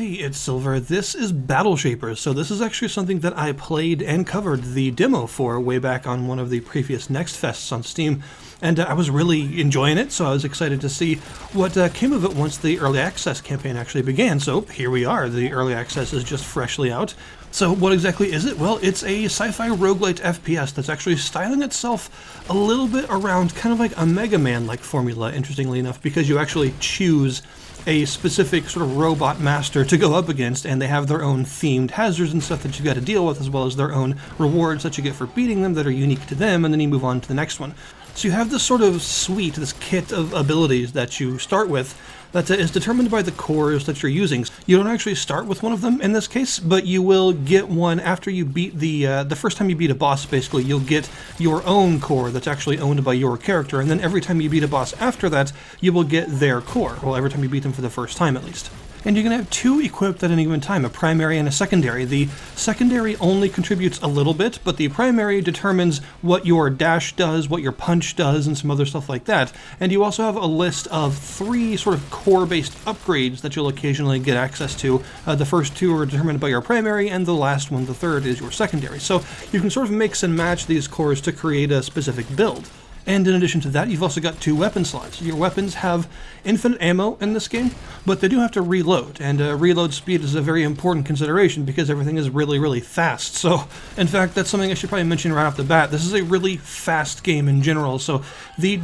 Hey, it's Silver. This is Battle Shapers. So this is actually something that I played and covered the demo for way back on one of the previous Next Fests on Steam, and I was really enjoying it, so I was excited to see what came of it once the early access campaign actually began. So here we are. The early access is just freshly out. So what exactly is it? Well, it's a sci-fi roguelite FPS that's actually styling itself a little bit around kind of like a Mega Man-like formula, interestingly enough, because you actually choose a specific sort of robot master to go up against, and they have their own themed hazards and stuff that you've got to deal with, as well as their own rewards that you get for beating them that are unique to them, and then you move on to the next one. So you have this sort of suite, this kit of abilities that you start with that is determined by the cores that you're using. You don't actually start with one of them in this case, but you will get one after you beat the first time you beat a boss. Basically, you'll get your own core that's actually owned by your character, and then every time you beat a boss after that, you will get their core. Well, every time you beat them for the first time, at least. And you can have two equipped at any given time, a primary and a secondary. The secondary only contributes a little bit, but the primary determines what your dash does, what your punch does, and some other stuff like that. And you also have a list of 3 sort of core-based upgrades that you'll occasionally get access to. The first 2 are determined by your primary, and the last one, the third, is your secondary. So you can sort of mix and match these cores to create a specific build. And in addition to that, you've also got 2 weapon slots. Your weapons have infinite ammo in this game, but they do have to reload, and reload speed is a very important consideration because everything is really, really fast. So, in fact, that's something I should probably mention right off the bat. This is a really fast game in general, so the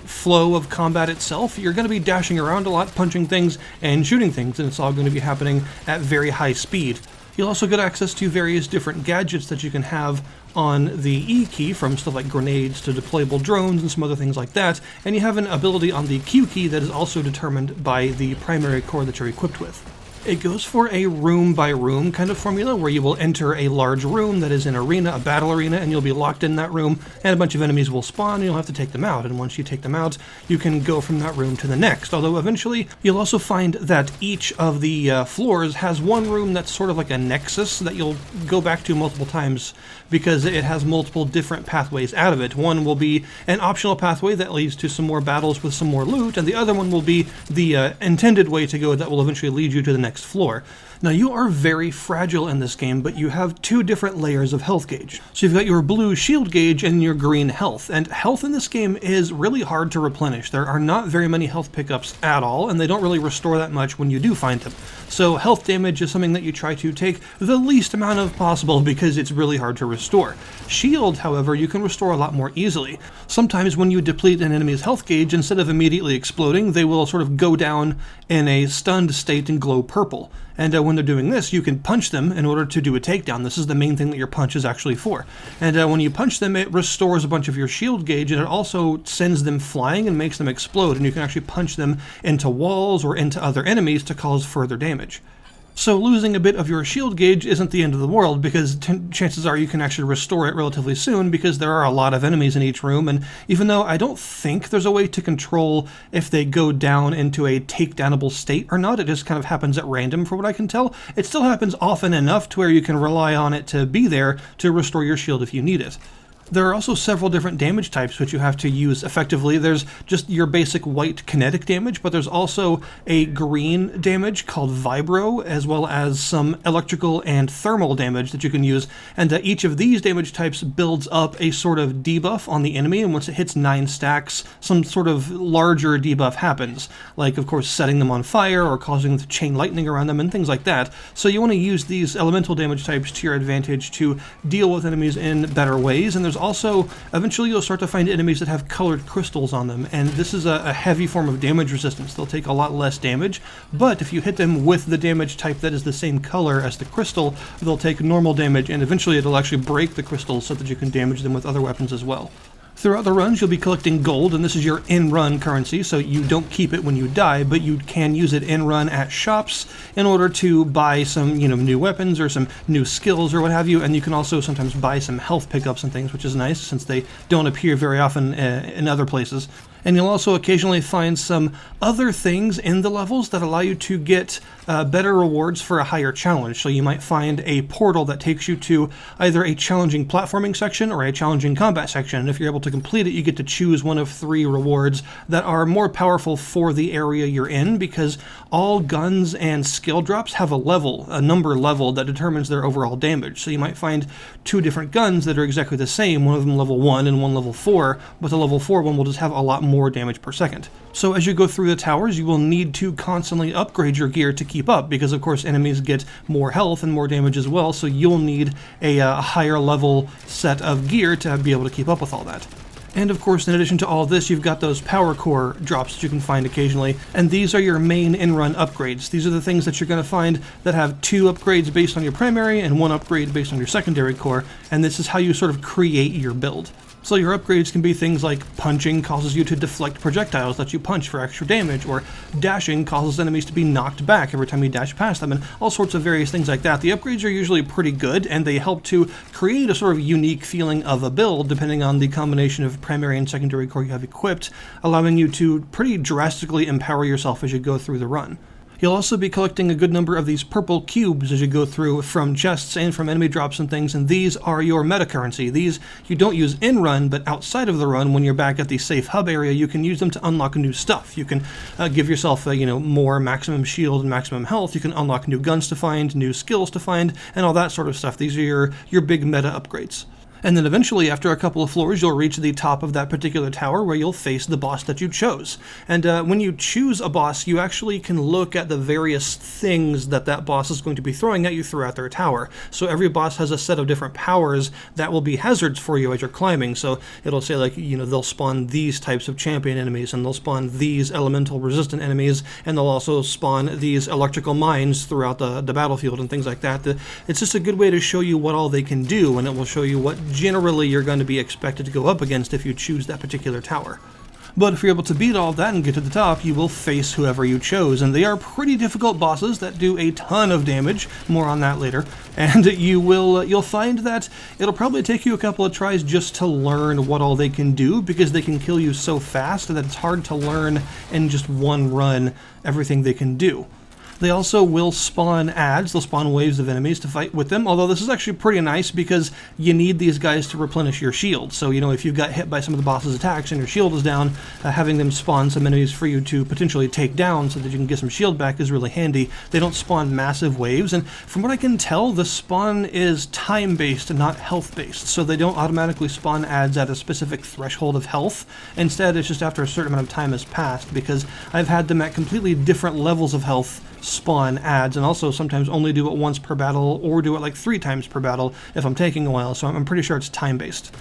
flow of combat itself, you're going to be dashing around a lot, punching things, and shooting things, and it's all going to be happening at very high speed. You'll also get access to various different gadgets that you can have on the E key, from stuff like grenades to deployable drones and some other things like that, and you have an ability on the Q key that is also determined by the primary core that you're equipped with. It goes for a room-by-room kind of formula where you will enter a large room that is an arena, a battle arena, and you'll be locked in that room, and a bunch of enemies will spawn, and you'll have to take them out. And once you take them out, you can go from that room to the next. Although eventually, you'll also find that each of the floors has one room that's sort of like a nexus that you'll go back to multiple times because it has multiple different pathways out of it. One will be an optional pathway that leads to some more battles with some more loot, and the other one will be the intended way to go that will eventually lead you to the next floor. Now, you are very fragile in this game, but you have 2 different layers of health gauge. So you've got your blue shield gauge and your green health, and health in this game is really hard to replenish. There are not very many health pickups at all, and they don't really restore that much when you do find them. So health damage is something that you try to take the least amount of possible because it's really hard to restore. Shield, however, you can restore a lot more easily. Sometimes when you deplete an enemy's health gauge, instead of immediately exploding, they will sort of go down in a stunned state and glow purple. And when they're doing this, you can punch them in order to do a takedown. This is the main thing that your punch is actually for. And when you punch them, it restores a bunch of your shield gauge, and it also sends them flying and makes them explode, and you can actually punch them into walls or into other enemies to cause further damage. So losing a bit of your shield gauge isn't the end of the world, because chances are you can actually restore it relatively soon, because there are a lot of enemies in each room, and even though I don't think there's a way to control if they go down into a takedownable state or not, it just kind of happens at random from what I can tell, it still happens often enough to where you can rely on it to be there to restore your shield if you need it. There are also several different damage types which you have to use effectively. There's just your basic white kinetic damage, but there's also a green damage called Vibro, as well as some electrical and thermal damage that you can use. And each of these damage types builds up a sort of debuff on the enemy, and once it hits 9 stacks, some sort of larger debuff happens. Like, of course, setting them on fire or causing them to chain lightning around them and things like that. So you want to use these elemental damage types to your advantage to deal with enemies in better ways. And there's also, eventually you'll start to find enemies that have colored crystals on them, and this is a heavy form of damage resistance. They'll take a lot less damage, but if you hit them with the damage type that is the same color as the crystal, they'll take normal damage, and eventually it'll actually break the crystals so that you can damage them with other weapons as well. Throughout the runs, you'll be collecting gold, and this is your in-run currency, so you don't keep it when you die, but you can use it in-run at shops in order to buy some, new weapons or some new skills or what have you, and you can also sometimes buy some health pickups and things, which is nice since they don't appear very often in other places. And you'll also occasionally find some other things in the levels that allow you to get better rewards for a higher challenge. So you might find a portal that takes you to either a challenging platforming section or a challenging combat section. And if you're able to complete it, you get to choose one of 3 rewards that are more powerful for the area you're in, because all guns and skill drops have a number level that determines their overall damage. So you might find 2 different guns that are exactly the same, one of them level 1 and one level 4, but the level 4 one will just have a lot more damage per second. So as you go through the towers, you will need to constantly upgrade your gear to keep up, because of course enemies get more health and more damage as well, so you'll need a higher level set of gear to be able to keep up with all that. And of course, in addition to all this, you've got those power core drops that you can find occasionally, and these are your main in-run upgrades. These are the things that you're going to find that have 2 upgrades based on your primary and 1 upgrade based on your secondary core, and this is how you sort of create your build. So your upgrades can be things like punching causes you to deflect projectiles that you punch for extra damage, or dashing causes enemies to be knocked back every time you dash past them, and all sorts of various things like that. The upgrades are usually pretty good, and they help to create a sort of unique feeling of a build depending on the combination of primary and secondary core you have equipped, allowing you to pretty drastically empower yourself as you go through the run. You'll also be collecting a good number of these purple cubes as you go through from chests and from enemy drops and things, and these are your meta currency. These you don't use in run, but outside of the run, when you're back at the safe hub area, you can use them to unlock new stuff. You can give yourself more maximum shield and maximum health. You can unlock new guns to find, new skills to find, and all that sort of stuff. These are your big meta upgrades. And then eventually, after a couple of floors, you'll reach the top of that particular tower where you'll face the boss that you chose. And when you choose a boss, you actually can look at the various things that boss is going to be throwing at you throughout their tower. So every boss has a set of different powers that will be hazards for you as you're climbing. So it'll say they'll spawn these types of champion enemies, and they'll spawn these elemental resistant enemies, and they'll also spawn these electrical mines throughout the battlefield and things like that. It's just a good way to show you what all they can do, and it will show you what generally you're going to be expected to go up against if you choose that particular tower. But if you're able to beat all of that and get to the top, you will face whoever you chose, and they are pretty difficult bosses that do a ton of damage. More on that later. And you'll find that it'll probably take you a couple of tries just to learn what all they can do, because they can kill you so fast that it's hard to learn in just one run everything they can do. They also will spawn adds, they'll spawn waves of enemies to fight with them, although this is actually pretty nice because you need these guys to replenish your shield. So, if you've got hit by some of the boss's attacks and your shield is down, having them spawn some enemies for you to potentially take down so that you can get some shield back is really handy. They don't spawn massive waves, and from what I can tell, the spawn is time-based and not health-based, so they don't automatically spawn adds at a specific threshold of health. Instead, it's just after a certain amount of time has passed, because I've had them at completely different levels of health spawn adds, and also sometimes only do it once per battle, or do it like 3 times per battle if I'm taking a while, so I'm pretty sure it's time-based.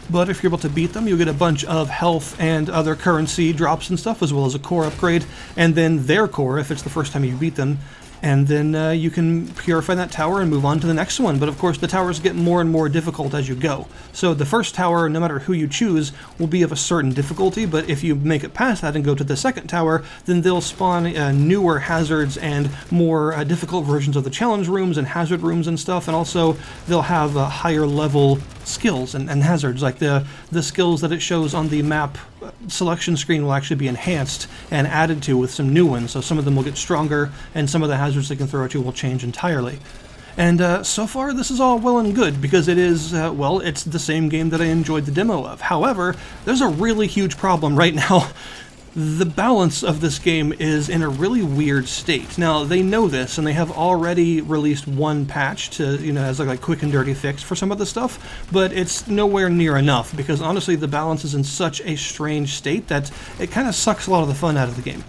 But if you're able to beat them, you'll get a bunch of health and other currency drops and stuff, as well as a core upgrade, and then their core if it's the first time you beat them. And then you can purify that tower and move on to the next one. But of course, the towers get more and more difficult as you go. So the first tower, no matter who you choose, will be of a certain difficulty, but if you make it past that and go to the second tower, then they'll spawn newer hazards and more difficult versions of the challenge rooms and hazard rooms and stuff, and also they'll have higher level skills and hazards, like the skills that it shows on the map selection screen will actually be enhanced and added to with some new ones, so some of them will get stronger, and some of the hazards they can throw at you will change entirely. And so far, this is all well and good, because it is, it's the same game that I enjoyed the demo of. However, there's a really huge problem right now. The balance of this game is in a really weird state. Now, they know this, and they have already released one patch to, as like a quick and dirty fix for some of the stuff, but it's nowhere near enough, because honestly, the balance is in such a strange state that it kind of sucks a lot of the fun out of the game.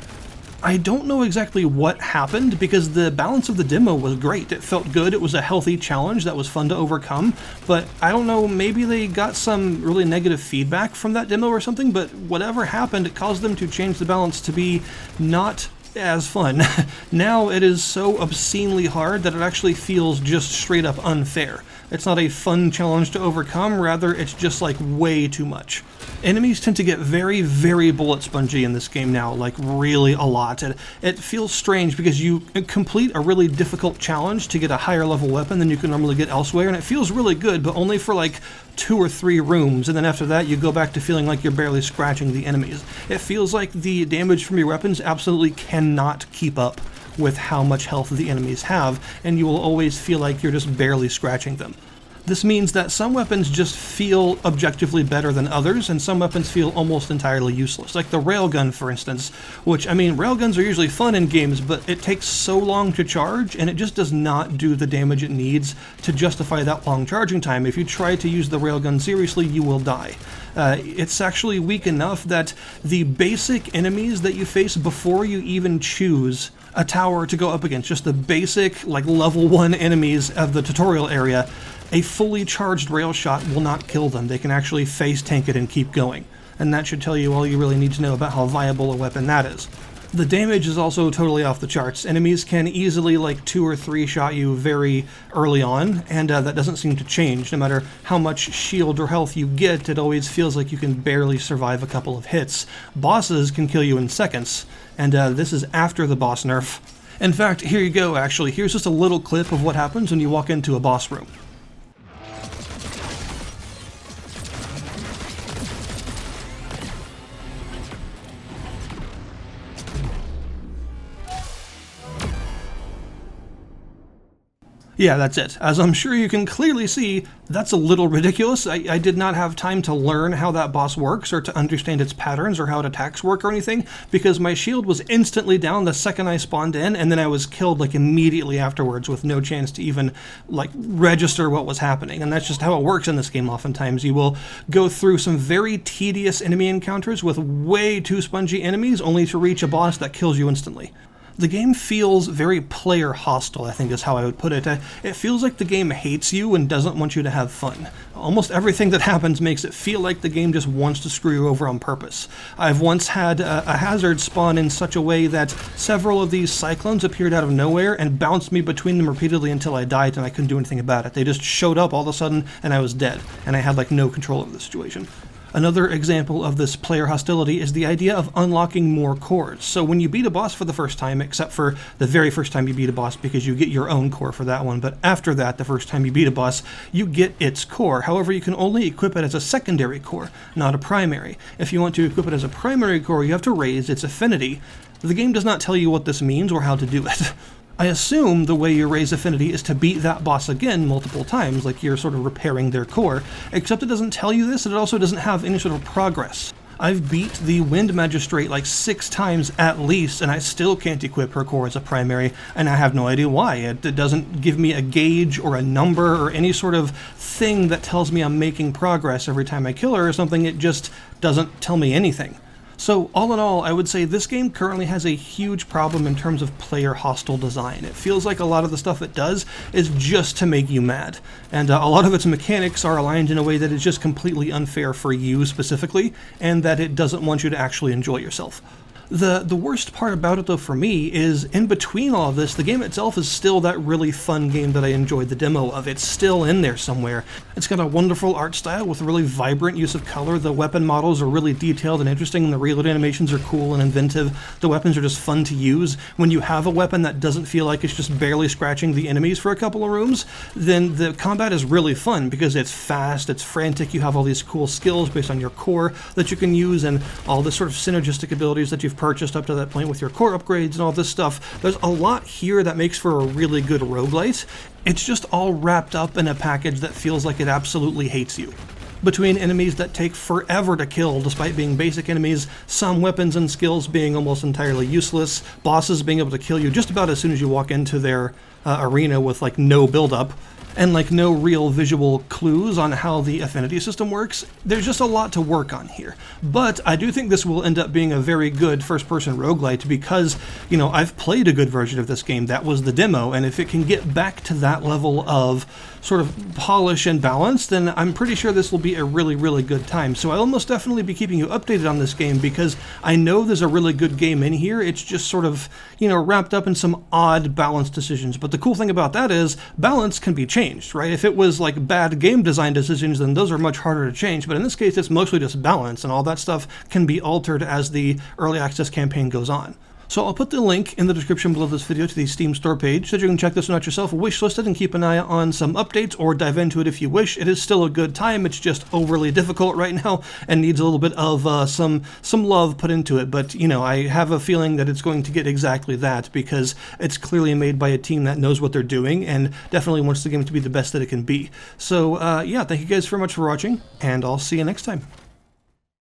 I don't know exactly what happened, because the balance of the demo was great. It felt good, it was a healthy challenge that was fun to overcome, but I don't know, maybe they got some really negative feedback from that demo or something, but whatever happened, it caused them to change the balance to be not as fun. Now it is so obscenely hard that it actually feels just straight up unfair. It's not a fun challenge to overcome, rather it's just like way too much. Enemies tend to get very, very bullet spongy in this game now, like really a lot. It feels strange because you complete a really difficult challenge to get a higher level weapon than you can normally get elsewhere, and it feels really good, but only for like 2 or 3 rooms, and then after that you go back to feeling like you're barely scratching the enemies. It feels like the damage from your weapons absolutely cannot keep up with how much health the enemies have, and you will always feel like you're just barely scratching them. This means that some weapons just feel objectively better than others, and some weapons feel almost entirely useless. Like the railgun, for instance, which, I mean, railguns are usually fun in games, but it takes so long to charge, and it just does not do the damage it needs to justify that long charging time. If you try to use the railgun seriously, you will die. It's actually weak enough that the basic enemies that you face before you even choose a tower to go up against, just the basic, like, level 1 enemies of the tutorial area, a fully charged rail shot will not kill them. They can actually face tank it and keep going. And that should tell you all you really need to know about how viable a weapon that is. The damage is also totally off the charts. Enemies can easily, like, 2 or 3 shot you very early on, and that doesn't seem to change. No matter how much shield or health you get, it always feels like you can barely survive a couple of hits. Bosses can kill you in seconds, and this is after the boss nerf. In fact, here you go, actually. Here's just a little clip of what happens when you walk into a boss room. Yeah, that's it. As I'm sure you can clearly see, that's a little ridiculous. I did not have time to learn how that boss works or to understand its patterns or how its attacks work or anything, because my shield was instantly down the second I spawned in, and then I was killed like immediately afterwards with no chance to even like register what was happening. And that's just how it works in this game oftentimes. You will go through some very tedious enemy encounters with way too spongy enemies only to reach a boss that kills you instantly. The game feels very player hostile, I think is how I would put it. It feels like the game hates you and doesn't want you to have fun. Almost everything that happens makes it feel like the game just wants to screw you over on purpose. I've once had a hazard spawn in such a way that several of these cyclones appeared out of nowhere and bounced me between them repeatedly until I died and I couldn't do anything about it. They just showed up all of a sudden and I was dead, and I had like no control over the situation. Another example of this player hostility is the idea of unlocking more cores. So when you beat a boss for the first time, except for the very first time you beat a boss because you get your own core for that one, but after that, the first time you beat a boss, you get its core. However, you can only equip it as a secondary core, not a primary. If you want to equip it as a primary core, you have to raise its affinity. The game does not tell you what this means or how to do it. I assume the way you raise affinity is to beat that boss again multiple times, like you're sort of repairing their core, except it doesn't tell you this, and it also doesn't have any sort of progress. I've beat the Wind Magistrate like 6 times at least, and I still can't equip her core as a primary, and I have no idea why. It doesn't give me a gauge or a number or any sort of thing that tells me I'm making progress every time I kill her or something. It just doesn't tell me anything. So all in all, I would say this game currently has a huge problem in terms of player hostile design. It feels like a lot of the stuff it does is just to make you mad. And a lot of its mechanics are aligned in a way that is just completely unfair for you specifically, and that it doesn't want you to actually enjoy yourself. The worst part about it, though, for me, is in between all of this, the game itself is still that really fun game that I enjoyed the demo of. It's still in there somewhere. It's got a wonderful art style with a really vibrant use of color. The weapon models are really detailed and interesting, and the reload animations are cool and inventive. The weapons are just fun to use. When you have a weapon that doesn't feel like it's just barely scratching the enemies for a couple of rooms, then the combat is really fun because it's fast, it's frantic, you have all these cool skills based on your core that you can use, and all the sort of synergistic abilities that you've purchased up to that point with your core upgrades and all this stuff. There's a lot here that makes for a really good roguelite. It's just all wrapped up in a package that feels like it absolutely hates you. Between enemies that take forever to kill despite being basic enemies, some weapons and skills being almost entirely useless, bosses being able to kill you just about as soon as you walk into their arena with like no build-up, and like no real visual clues on how the affinity system works, there's just a lot to work on here. But I do think this will end up being a very good first-person roguelite because, you know, I've played a good version of this game. That was the demo, and if it can get back to that level of sort of polish and balance, then I'm pretty sure this will be a really, really good time. So I'll almost definitely be keeping you updated on this game because I know there's a really good game in here. It's just sort of, you know, wrapped up in some odd balance decisions. But the cool thing about that is balance can be changed, right? If it was like bad game design decisions, then those are much harder to change. But in this case, it's mostly just balance, and all that stuff can be altered as the early access campaign goes on. So I'll put the link in the description below this video to the Steam store page so that you can check this one out yourself, wishlisted, and keep an eye on some updates or dive into it if you wish. It is still a good time. It's just overly difficult right now and needs a little bit of some love put into it. But, you know, I have a feeling that it's going to get exactly that because it's clearly made by a team that knows what they're doing and definitely wants the game to be the best that it can be. So, yeah, thank you guys very much for watching, and I'll see you next time.